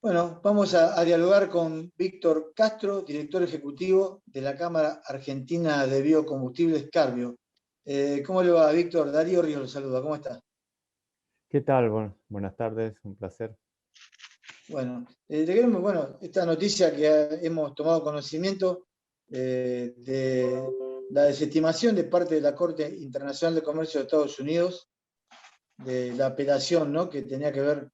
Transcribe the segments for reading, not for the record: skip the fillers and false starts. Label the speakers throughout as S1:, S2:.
S1: Bueno, vamos a dialogar con Víctor Castro, director ejecutivo de la Cámara Argentina de Biocombustibles, Carbio. ¿Cómo le va, Víctor? Darío Ríos lo saluda, ¿cómo está?
S2: ¿Qué tal? Buenas tardes, un placer.
S1: Bueno, esta noticia que hemos tomado conocimiento de la desestimación de parte de la Corte Internacional de Comercio de Estados Unidos, de la apelación, ¿no?, que tenía que ver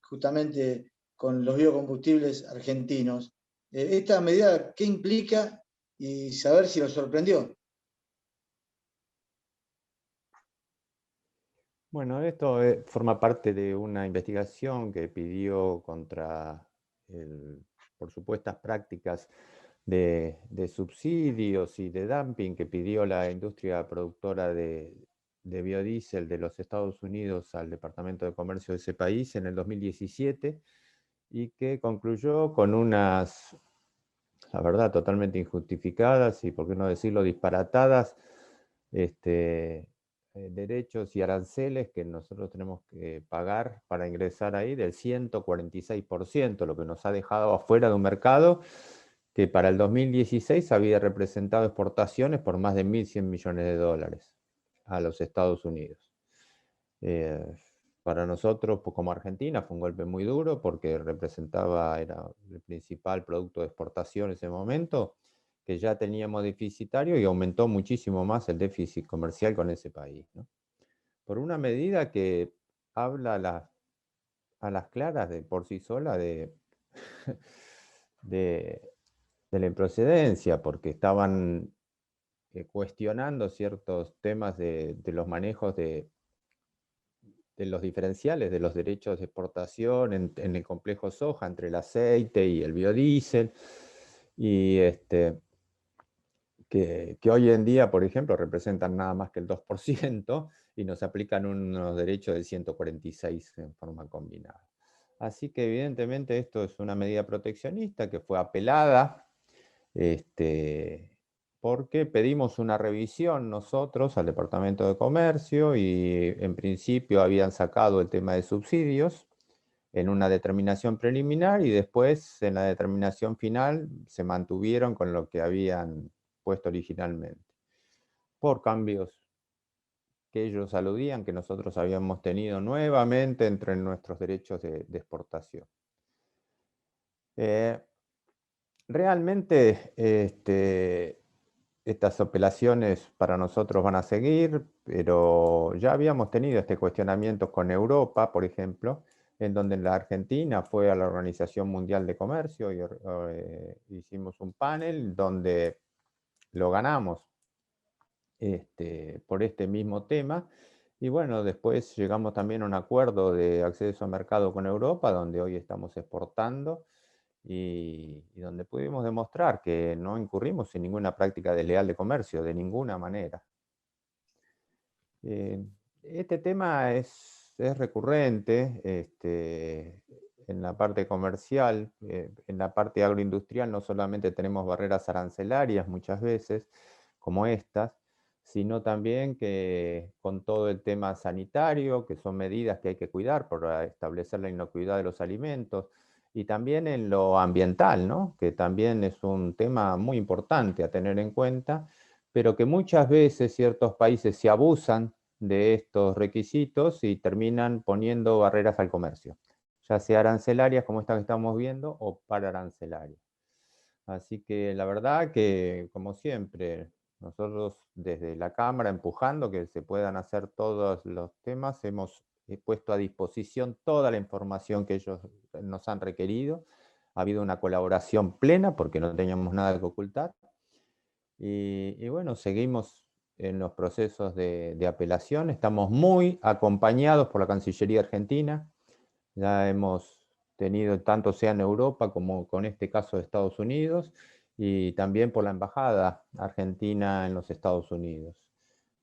S1: justamente con los biocombustibles argentinos. ¿Esta medida qué implica y saber si lo sorprendió?
S2: Bueno, esto forma parte de una investigación que pidió contra, por supuestas prácticas de subsidios y de dumping que pidió la industria productora de biodiesel de los Estados Unidos al Departamento de Comercio de ese país en el 2017 y que concluyó con unas, la verdad, totalmente injustificadas y, por qué no decirlo, disparatadas, derechos y aranceles que nosotros tenemos que pagar para ingresar ahí del 146%, lo que nos ha dejado afuera de un mercado que para el 2016 había representado exportaciones por más de 1.100 millones de dólares a los Estados Unidos. Para nosotros, pues, como Argentina, fue un golpe muy duro porque era el principal producto de exportación en ese momento, que ya teníamos deficitario y aumentó muchísimo más el déficit comercial con ese país, ¿no? Por una medida que habla a las claras de por sí sola de, de la improcedencia, porque estaban cuestionando ciertos temas de los manejos de los diferenciales de los derechos de exportación en el complejo soja entre el aceite y el biodiesel, y que hoy en día, por ejemplo, representan nada más que el 2% y nos aplican unos derechos de 146 en forma combinada. Así que evidentemente esto es una medida proteccionista que fue apelada, porque pedimos una revisión nosotros al Departamento de Comercio y en principio habían sacado el tema de subsidios en una determinación preliminar y después en la determinación final se mantuvieron con lo que habían puesto originalmente, por cambios que ellos aludían que nosotros habíamos tenido nuevamente entre nuestros derechos de exportación. Realmente estas apelaciones para nosotros van a seguir, pero ya habíamos tenido este cuestionamiento con Europa, por ejemplo, en donde la Argentina fue a la Organización Mundial de Comercio y hicimos un panel donde lo ganamos por este mismo tema. Y bueno, después llegamos también a un acuerdo de acceso al mercado con Europa, donde hoy estamos exportando y donde pudimos demostrar que no incurrimos en ninguna práctica desleal de comercio, de ninguna manera. Este tema es recurrente en la parte comercial, en la parte agroindustrial no solamente tenemos barreras arancelarias muchas veces, como estas, sino también que con todo el tema sanitario, que son medidas que hay que cuidar para establecer la inocuidad de los alimentos, y también en lo ambiental, ¿no?, que también es un tema muy importante a tener en cuenta, pero que muchas veces ciertos países se abusan de estos requisitos y terminan poniendo barreras al comercio, ya sea arancelarias como esta que estamos viendo o pararancelarias. Así que la verdad que, como siempre, nosotros desde la Cámara empujando que se puedan hacer todos los temas, hemos puesto a disposición toda la información que ellos nos han requerido. Ha habido una colaboración plena porque no teníamos nada que ocultar. Y bueno, seguimos en los procesos de apelación. Estamos muy acompañados por la Cancillería Argentina. Ya hemos tenido, tanto sea en Europa como con este caso de Estados Unidos, y también por la Embajada Argentina en los Estados Unidos.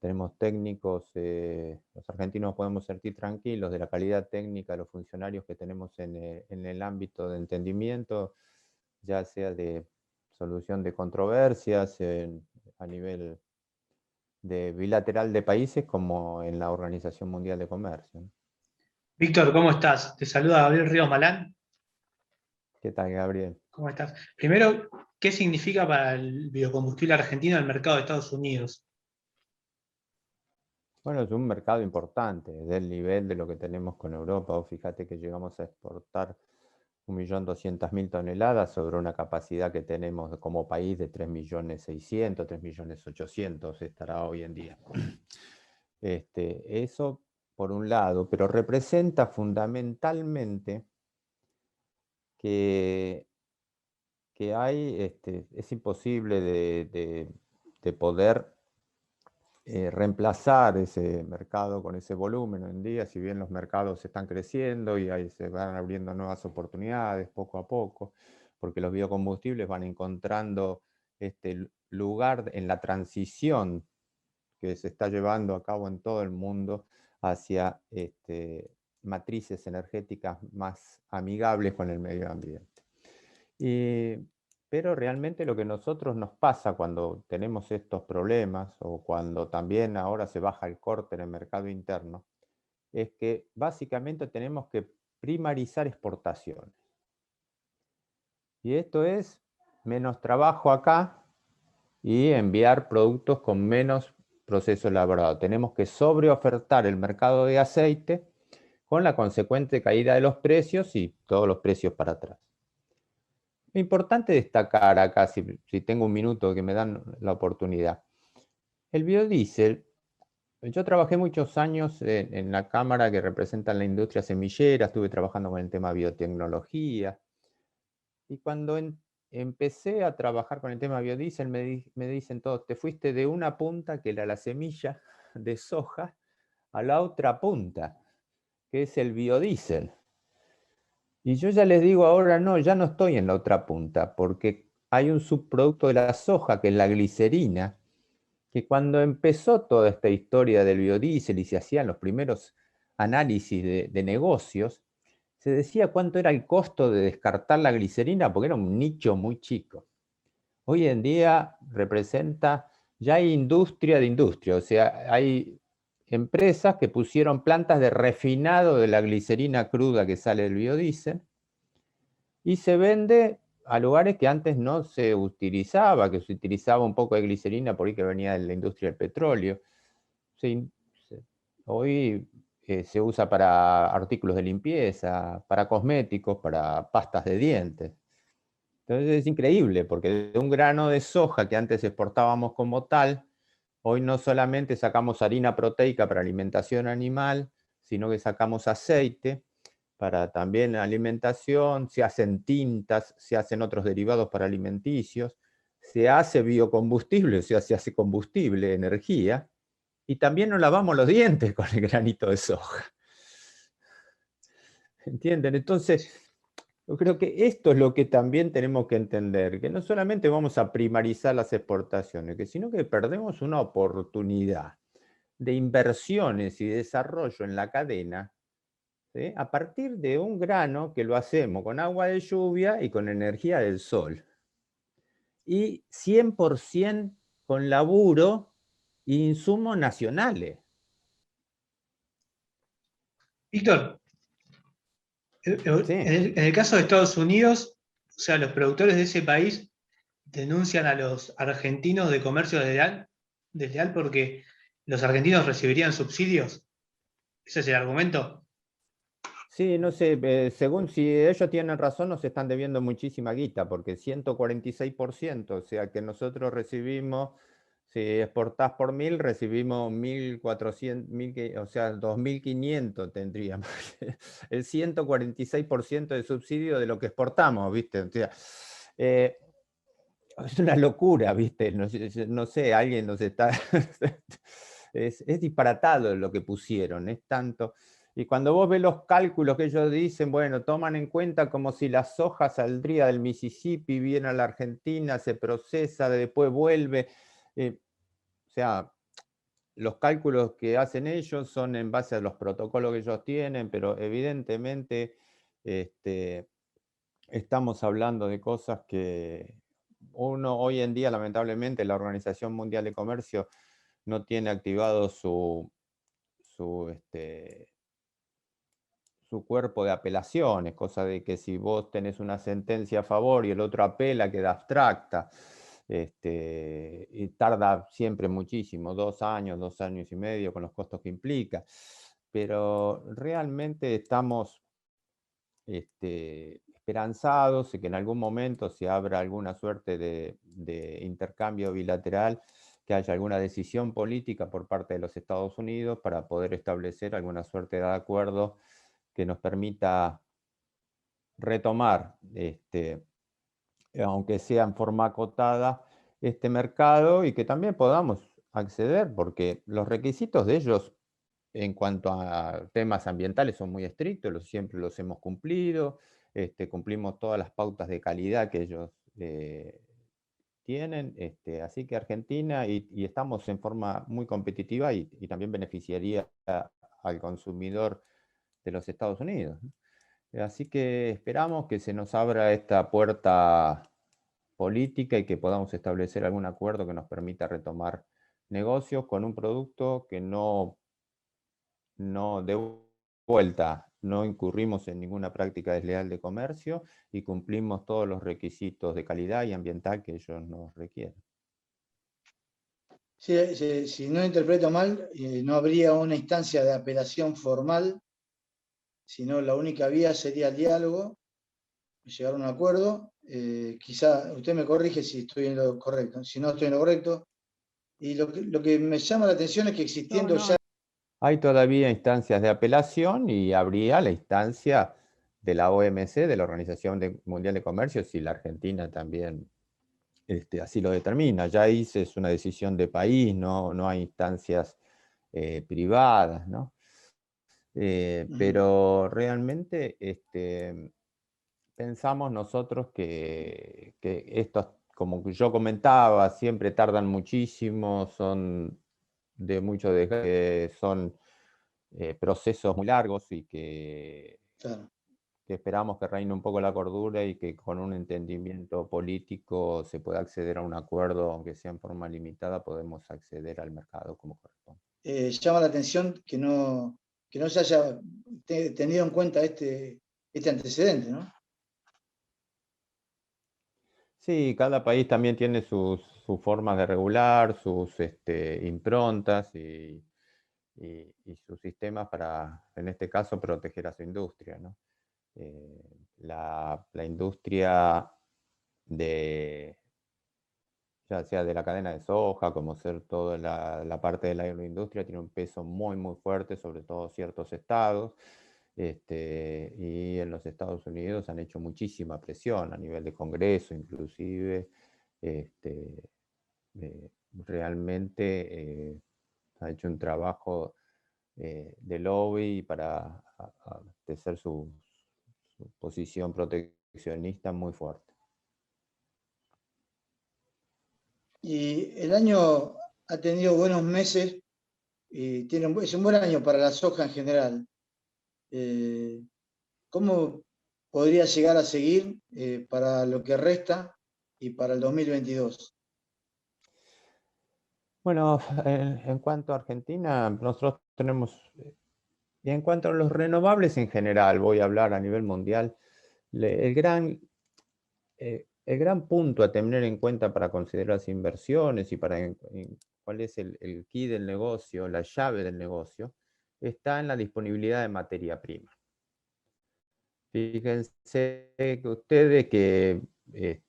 S2: Tenemos técnicos, los argentinos podemos sentir tranquilos de la calidad técnica de los funcionarios que tenemos en el ámbito de entendimiento, ya sea de solución de controversias a nivel de bilateral de países como en la Organización Mundial de Comercio, ¿no?
S3: Víctor, ¿cómo estás? Te saluda Gabriel Ríos Malán.
S2: ¿Qué tal, Gabriel?
S3: ¿Cómo estás? Primero, ¿qué significa para el biocombustible argentino el mercado de Estados Unidos?
S2: Bueno, es un mercado importante, del nivel de lo que tenemos con Europa. Vos fíjate que llegamos a exportar 1.200.000 toneladas sobre una capacidad que tenemos como país de 3.600.000, 3.800.000 estará hoy en día. Eso por un lado, pero representa fundamentalmente que es imposible de poder reemplazar ese mercado con ese volumen hoy en día, si bien los mercados están creciendo y ahí se van abriendo nuevas oportunidades poco a poco, porque los biocombustibles van encontrando este lugar en la transición que se está llevando a cabo en todo el mundo hacia matrices energéticas más amigables con el medio ambiente. Pero realmente lo que a nosotros nos pasa cuando tenemos estos problemas o cuando también ahora se baja el corte en el mercado interno, es que básicamente tenemos que primarizar exportaciones. Y esto es menos trabajo acá y enviar productos con menos proceso elaborado. Tenemos que sobreofertar el mercado de aceite con la consecuente caída de los precios y todos los precios para atrás. Lo importante destacar acá, si tengo un minuto que me dan la oportunidad, el biodiesel, yo trabajé muchos años en la cámara que representa la industria semillera, estuve trabajando con el tema biotecnología, y cuando empecé a trabajar con el tema biodiesel me dicen todos, te fuiste de una punta que era la semilla de soja a la otra punta, que es el biodiesel. Y yo ya les digo ahora, no, ya no estoy en la otra punta, porque hay un subproducto de la soja, que es la glicerina, que cuando empezó toda esta historia del biodiesel y se hacían los primeros análisis de negocios, se decía cuánto era el costo de descartar la glicerina, porque era un nicho muy chico. Hoy en día representa, ya hay industria de industria, o sea, hay empresas que pusieron plantas de refinado de la glicerina cruda que sale del biodiesel, y se vende a lugares que antes no se utilizaba, que se utilizaba un poco de glicerina por ahí que venía de la industria del petróleo. Hoy se usa para artículos de limpieza, para cosméticos, para pastas de dientes. Entonces es increíble, porque de un grano de soja que antes exportábamos como tal, hoy no solamente sacamos harina proteica para alimentación animal, sino que sacamos aceite para también alimentación, se hacen tintas, se hacen otros derivados para alimenticios, se hace biocombustible, o sea, se hace combustible, energía, y también nos lavamos los dientes con el granito de soja. ¿Entienden? Entonces, yo creo que esto es lo que también tenemos que entender, que no solamente vamos a primarizar las exportaciones, sino que perdemos una oportunidad de inversiones y desarrollo en la cadena, ¿sí? A partir de un grano que lo hacemos con agua de lluvia y con energía del sol. Y 100% con laburo e insumos nacionales.
S3: Víctor,
S2: Sí.
S3: en el caso de Estados Unidos, o sea, los productores de ese país denuncian a los argentinos de comercio desleal porque los argentinos recibirían subsidios. ¿Ese es el argumento?
S2: Sí, no sé, según si ellos tienen razón, nos están debiendo muchísima guita, porque 146%, o sea que nosotros recibimos, si exportás por 1.000, recibimos 1.400, o sea, 2.500 tendríamos. El 146% de subsidio de lo que exportamos, ¿viste? O sea, es una locura, ¿viste? No sé, alguien nos está... es disparatado lo que pusieron, es tanto... Y cuando vos ves los cálculos que ellos dicen, bueno, toman en cuenta como si la soja saldría del Mississippi, viene a la Argentina, se procesa, después vuelve. O sea, los cálculos que hacen ellos son en base a los protocolos que ellos tienen, pero evidentemente estamos hablando de cosas que uno hoy en día, lamentablemente, la Organización Mundial de Comercio no tiene activado su su cuerpo de apelaciones, cosa de que si vos tenés una sentencia a favor y el otro apela, queda abstracta. Y tarda siempre muchísimo, 2 años, 2 años y medio, con los costos que implica. Pero realmente estamos esperanzados de que en algún momento se abra alguna suerte de intercambio bilateral, que haya alguna decisión política por parte de los Estados Unidos para poder establecer alguna suerte de acuerdo que nos permita retomar, aunque sea en forma acotada, este mercado, y que también podamos acceder, porque los requisitos de ellos en cuanto a temas ambientales son muy estrictos, siempre los hemos cumplido, cumplimos todas las pautas de calidad que ellos tienen, así que Argentina, y estamos en forma muy competitiva y también beneficiaría al consumidor de los Estados Unidos, ¿no? Así que esperamos que se nos abra esta puerta política y que podamos establecer algún acuerdo que nos permita retomar negocios con un producto que no de vuelta, no incurrimos en ninguna práctica desleal de comercio y cumplimos todos los requisitos de calidad y ambiental que ellos nos requieren.
S1: Si no interpreto mal, no habría una instancia de apelación formal, sino la única vía sería el diálogo, llegar a un acuerdo. Quizá usted me corrige si estoy en lo correcto, si no estoy en lo correcto. Y lo que me llama la atención es que existiendo ya...
S2: Hay todavía instancias de apelación y habría la instancia de la OMC, de la Organización Mundial de Comercio, si la Argentina también así lo determina. Ya ahí es una decisión de país, no hay instancias privadas, ¿no? Pero realmente pensamos nosotros que estos, como yo comentaba, siempre tardan muchísimo, son de mucho desgaste, son procesos muy largos y
S1: Claro.
S2: que esperamos que reine un poco la cordura y que con un entendimiento político se pueda acceder a un acuerdo, aunque sea en forma limitada, podemos acceder al mercado como corresponde.
S1: Llama la atención que no se haya tenido en cuenta este antecedente, ¿no?
S2: Sí, cada país también tiene sus formas de regular, sus improntas y sus sistemas para, en este caso, proteger a su industria, ¿no? La industria ya sea de la cadena de soja, como ser toda la parte de la agroindustria, tiene un peso muy, muy fuerte, sobre todo ciertos estados. Y en los Estados Unidos han hecho muchísima presión a nivel de Congreso, inclusive. Realmente ha hecho un trabajo de lobby para hacer su posición proteccionista muy fuerte.
S1: Y el año ha tenido buenos meses y es un buen año para la soja en general. ¿Cómo podría llegar a seguir para lo que resta y para el 2022?
S2: Bueno, en cuanto a Argentina, nosotros tenemos, y en cuanto a los renovables en general, voy a hablar a nivel mundial, el gran punto a tener en cuenta para considerar las inversiones y para cuál es el key del negocio, la llave del negocio, está en la disponibilidad de materia prima. Fíjense que ustedes que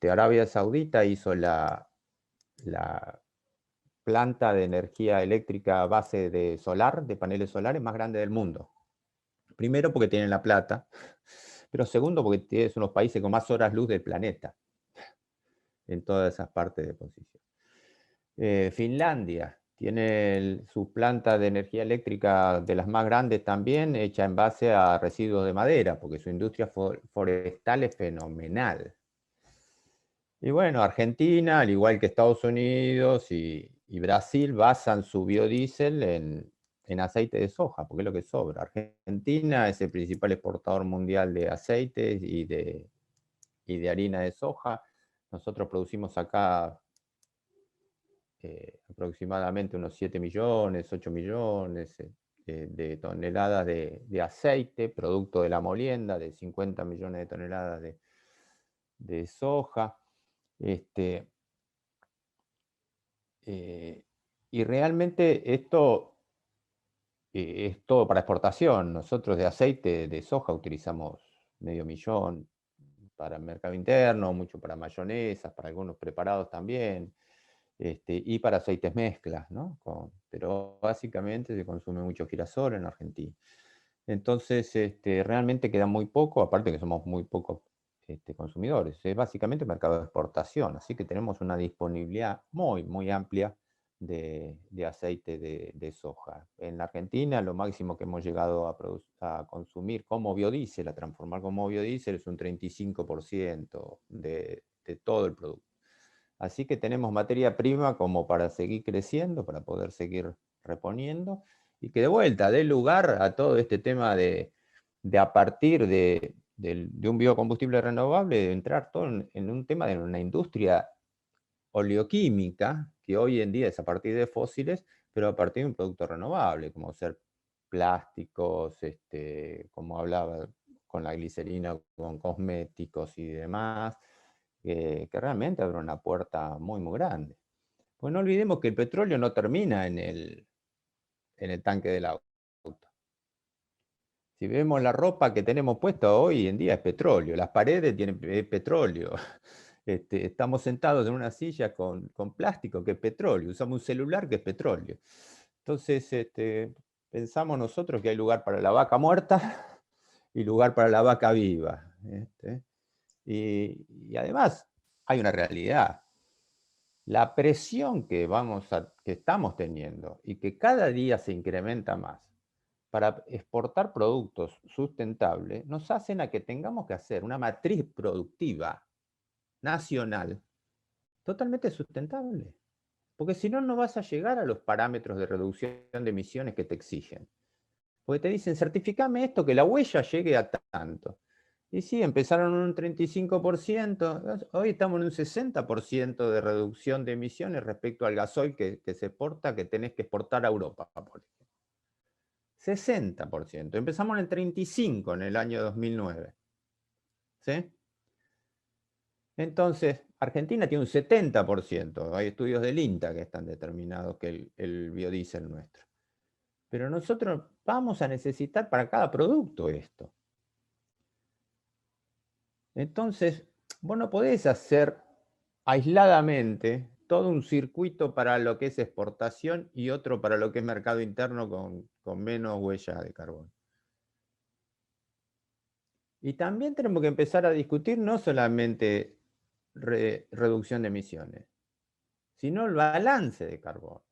S2: Arabia Saudita hizo la planta de energía eléctrica a base de solar, de paneles solares más grande del mundo. Primero porque tienen la plata, pero segundo porque es uno de los países con más horas luz del planeta en todas esas partes de posición. Finlandia tiene su planta de energía eléctrica de las más grandes también, hecha en base a residuos de madera, porque su industria forestal es fenomenal. Y bueno, Argentina, al igual que Estados Unidos y Brasil, basan su biodiesel en aceite de soja, porque es lo que sobra. Argentina es el principal exportador mundial de aceites y de harina de soja. Nosotros producimos acá aproximadamente unos 7 millones, 8 millones. de toneladas de aceite, producto de la molienda, de 50 millones de toneladas de soja. Y realmente esto es todo para exportación. Nosotros de aceite de soja utilizamos 500.000 para el mercado interno, mucho para mayonesas, para algunos preparados también, y para aceites mezclas, ¿no? Pero básicamente se consume mucho girasol en Argentina. Entonces, realmente queda muy poco, aparte que somos muy pocos consumidores. Es básicamente mercado de exportación, así que tenemos una disponibilidad muy, muy amplia de aceite de soja. En la Argentina, lo máximo que hemos llegado a consumir como biodiesel, a transformar como biodiesel, es un 35% de todo el producto. Así que tenemos materia prima como para seguir creciendo, para poder seguir reponiendo, y que de vuelta dé lugar a todo este tema de a partir de un biocombustible renovable, de entrar todo en un tema de una industria oleoquímica, que hoy en día es a partir de fósiles, pero a partir de un producto renovable, como ser plásticos, como hablaba con la glicerina, con cosméticos y demás, que realmente abre una puerta muy, muy grande. Pues no olvidemos que el petróleo no termina en el tanque del auto. Si vemos la ropa que tenemos puesta hoy en día es petróleo, las paredes tienen petróleo. Estamos sentados en una silla con plástico que es petróleo, usamos un celular que es petróleo. Entonces, pensamos nosotros que hay lugar para la vaca muerta y lugar para la vaca viva. Y además hay una realidad. La presión que estamos teniendo y que cada día se incrementa más para exportar productos sustentables nos hacen a que tengamos que hacer una matriz productiva nacional totalmente sustentable. Porque si no, no vas a llegar a los parámetros de reducción de emisiones que te exigen. Porque te dicen, certificame esto, que la huella llegue a tanto. Y sí, empezaron en un 35%, hoy estamos en un 60% de reducción de emisiones respecto al gasoil que se exporta, que tenés que exportar a Europa, por ejemplo. 60%. Empezamos en el 35% en el año 2009. ¿Sí? Entonces, Argentina tiene un 70%. Hay estudios del INTA que están determinados que el biodiesel nuestro. Pero nosotros vamos a necesitar para cada producto esto. Entonces, vos no podés hacer aisladamente todo un circuito para lo que es exportación y otro para lo que es mercado interno con menos huella de carbono. Y también tenemos que empezar a discutir no solamente reducción de emisiones, sino el balance de carbono.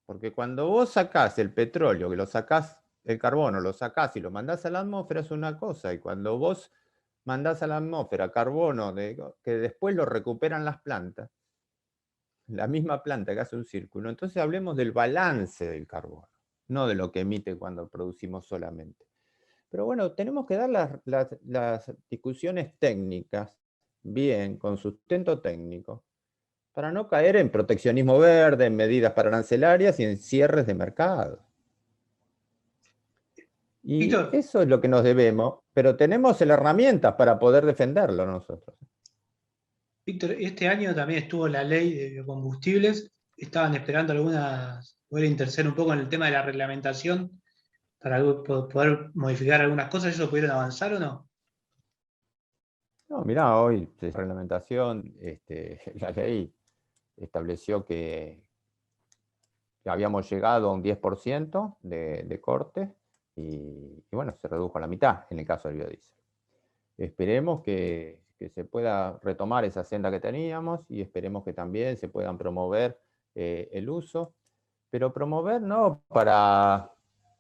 S2: Porque cuando vos sacás el petróleo, que lo sacás, el carbono, lo sacás y lo mandás a la atmósfera es una cosa, y cuando vos mandás a la atmósfera carbono que después lo recuperan las plantas, la misma planta que hace un círculo, entonces hablemos del balance del carbono, no de lo que emite cuando producimos solamente. Pero bueno, tenemos que dar las discusiones técnicas bien, con sustento técnico, para no caer en proteccionismo verde, en medidas arancelarias y en cierres de mercado. Y
S3: Víctor,
S2: eso es lo que nos debemos, pero tenemos las herramientas para poder defenderlo nosotros.
S3: Víctor, este año también estuvo la ley de biocombustibles. Estaban esperando algunas, poder interceder un poco en el tema de la reglamentación para poder modificar algunas cosas. ¿Eso pudieron avanzar o no?
S2: No, mirá, hoy la reglamentación, la ley estableció que habíamos llegado a un 10% de corte y bueno, se redujo a la mitad en el caso del biodiesel. Esperemos que se pueda retomar esa senda que teníamos y esperemos que también se puedan promover el uso, pero promover no para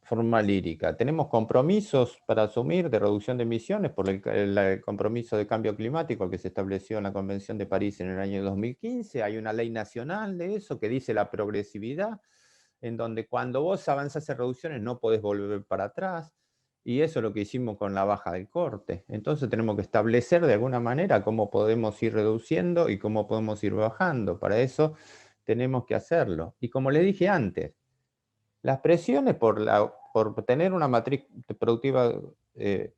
S2: forma lírica. Tenemos compromisos para asumir de reducción de emisiones por el compromiso de cambio climático que se estableció en la Convención de París en el año 2015. Hay una ley nacional de eso que dice la progresividad, en donde cuando vos avanzás en reducciones no podés volver para atrás. Y eso es lo que hicimos con la baja del corte. Entonces tenemos que establecer de alguna manera cómo podemos ir reduciendo y cómo podemos ir bajando. Para eso tenemos que hacerlo. Y como les dije antes, las presiones por por tener una matriz productiva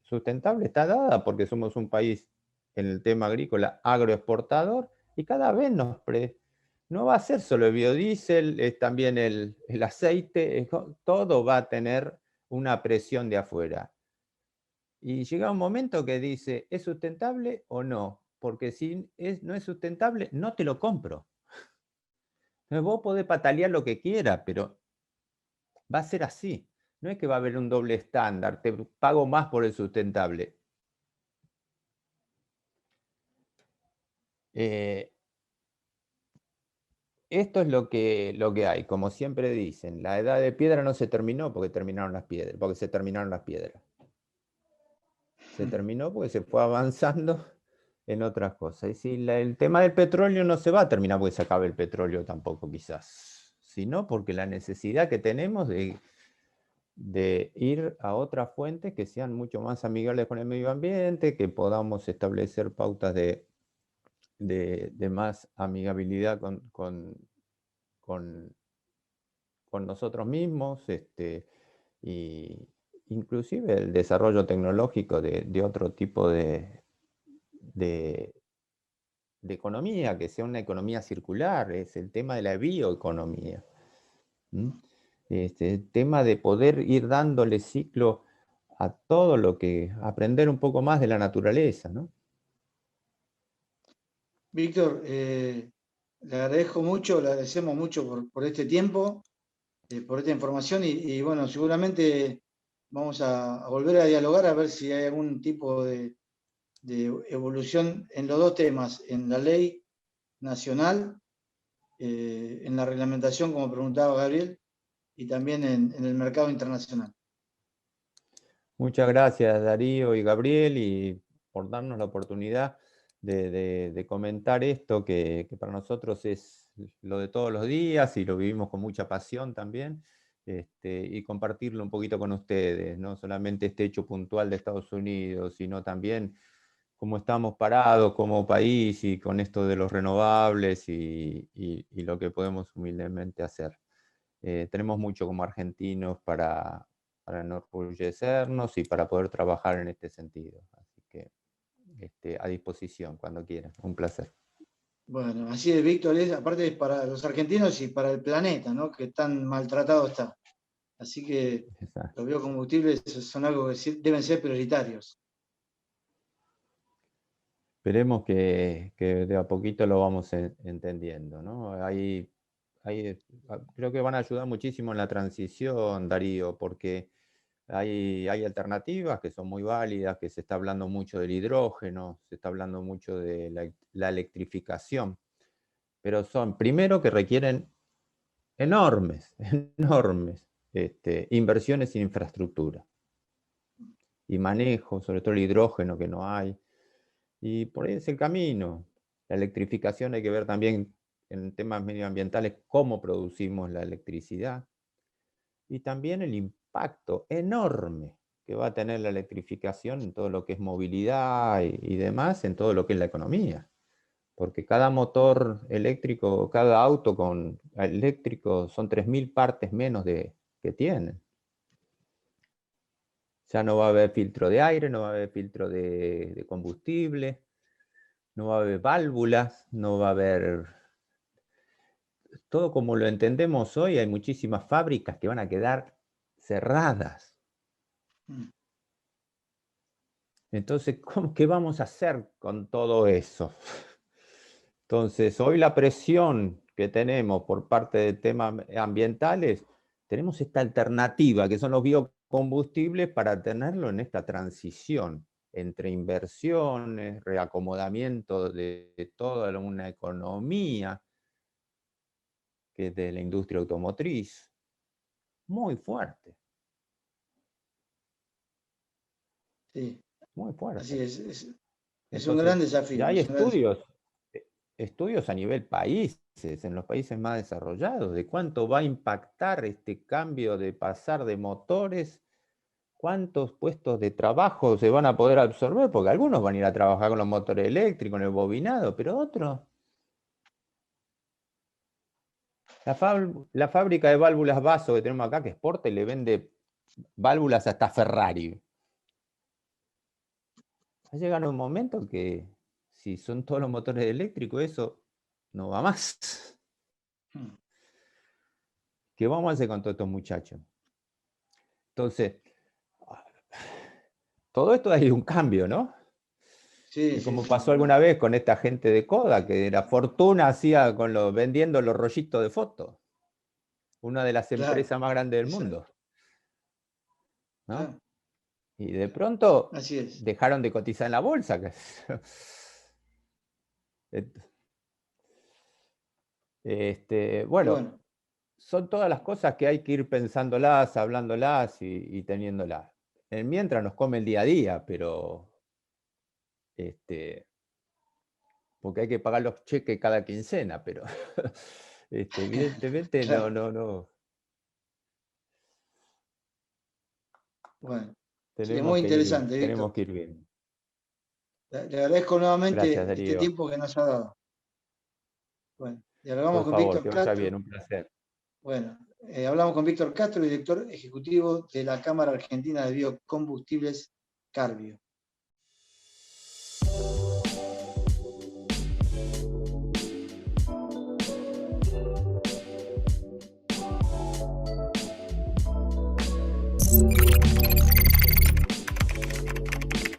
S2: sustentable está dada porque somos un país en el tema agrícola agroexportador y cada vez no va a ser solo el biodiesel, es también el aceite, todo va a tener una presión de afuera. Y llega un momento que dice, ¿es sustentable o no? Porque si no es sustentable, no te lo compro. Entonces vos podés patalear lo que quieras, pero va a ser así. No es que va a haber un doble estándar, te pago más por el sustentable. Esto es lo que hay, como siempre dicen, la edad de piedra no se terminó porque se terminaron las piedras. Se terminó porque se fue avanzando en otras cosas. Y si el tema del petróleo no se va a terminar porque se acabe el petróleo tampoco quizás, sino porque la necesidad que tenemos de ir a otras fuentes que sean mucho más amigables con el medio ambiente, que podamos establecer pautas de más amigabilidad con nosotros mismos, y inclusive el desarrollo tecnológico de otro tipo de economía, que sea una economía circular, es el tema de la bioeconomía. El tema de poder ir dándole ciclo a todo lo que, aprender un poco más de la naturaleza, ¿no?
S1: Víctor, le agradezco mucho, le agradecemos mucho por este tiempo, por esta información y bueno, seguramente vamos a volver a dialogar a ver si hay algún tipo de evolución en los dos temas, en la ley nacional, en la reglamentación, como preguntaba Gabriel, y también en el mercado internacional.
S2: Muchas gracias Darío y Gabriel y por darnos la oportunidad de comentar esto que para nosotros es lo de todos los días y lo vivimos con mucha pasión también, y compartirlo un poquito con ustedes, no solamente este hecho puntual de Estados Unidos, sino también cómo estamos parados como país y con esto de los renovables y lo que podemos humildemente hacer. Tenemos mucho como argentinos para enorgullecernos y para poder trabajar en este sentido. Así que a disposición cuando quieran. Un placer.
S1: Bueno, así es, Víctor, aparte es para los argentinos y para el planeta, ¿no? Que tan maltratado está. Así que
S2: Exacto.
S1: los biocombustibles son algo que deben ser prioritarios.
S2: Esperemos que de a poquito lo vamos entendiendo, ¿no? Creo que van a ayudar muchísimo en la transición, Darío, porque hay alternativas que son muy válidas, que se está hablando mucho del hidrógeno, se está hablando mucho de la electrificación, pero son, primero, que requieren enormes inversiones en infraestructura y manejo, sobre todo el hidrógeno que no hay, y por ahí es el camino. La electrificación hay que ver también en temas medioambientales cómo producimos la electricidad y también el impacto enorme que va a tener la electrificación en todo lo que es movilidad y demás, en todo lo que es la economía. Porque cada motor eléctrico, cada auto eléctrico son 3.000 partes menos que tienen. Ya no va a haber filtro de aire, no va a haber filtro de combustible, no va a haber válvulas, no va a haber... Todo como lo entendemos hoy, hay muchísimas fábricas que van a quedar cerradas. Entonces, ¿qué vamos a hacer con todo eso? Entonces, hoy la presión que tenemos por parte de temas ambientales, tenemos esta alternativa que son los biocombustibles para tenerlo en esta transición entre inversiones, reacomodamiento de toda una economía que es de la industria automotriz, muy fuerte.
S1: Sí.
S2: Muy fuerte.
S1: Así es
S2: Entonces,
S1: un gran desafío.
S2: ya hay estudios a nivel países, en los países más desarrollados, de cuánto va a impactar este cambio de pasar de motores, cuántos puestos de trabajo se van a poder absorber, porque algunos van a ir a trabajar con los motores eléctricos, en el bobinado, pero otros... La fábrica de válvulas Vaso que tenemos acá, que exporta y le vende válvulas hasta Ferrari. Va a llegar un momento que si son todos los motores eléctricos, eso no va más. ¿Qué vamos a hacer con todos estos muchachos? Entonces, todo esto hay un cambio, ¿no?
S1: Sí,
S2: Como
S1: sí,
S2: pasó
S1: sí.
S2: alguna vez con esta gente de Kodak, que la fortuna hacía vendiendo los rollitos de fotos. Una de las
S1: Claro,
S2: empresas más grandes del
S1: exacto.
S2: mundo, ¿no?
S1: Claro,
S2: Y de pronto
S1: así es.
S2: dejaron de cotizar en la bolsa.
S1: Y
S2: Bueno,
S1: bueno,
S2: son todas las cosas que hay que ir pensándolas, hablándolas y teniéndolas. Mientras nos come el día a día, pero porque hay que pagar los cheques cada quincena, pero evidentemente
S1: claro.
S2: no.
S1: Bueno, sí, es muy interesante,
S2: tenemos
S1: Víctor.
S2: que ir bien.
S1: Le agradezco nuevamente
S2: Gracias,
S1: este
S2: Darío.
S1: tiempo que nos ha dado. Bueno, dialogamos
S2: Por
S1: con
S2: favor,
S1: Víctor
S2: que vaya
S1: Castro.
S2: bien, un placer.
S1: Bueno, hablamos con Víctor Castro, director ejecutivo de la Cámara Argentina de Biocombustibles, Carbio.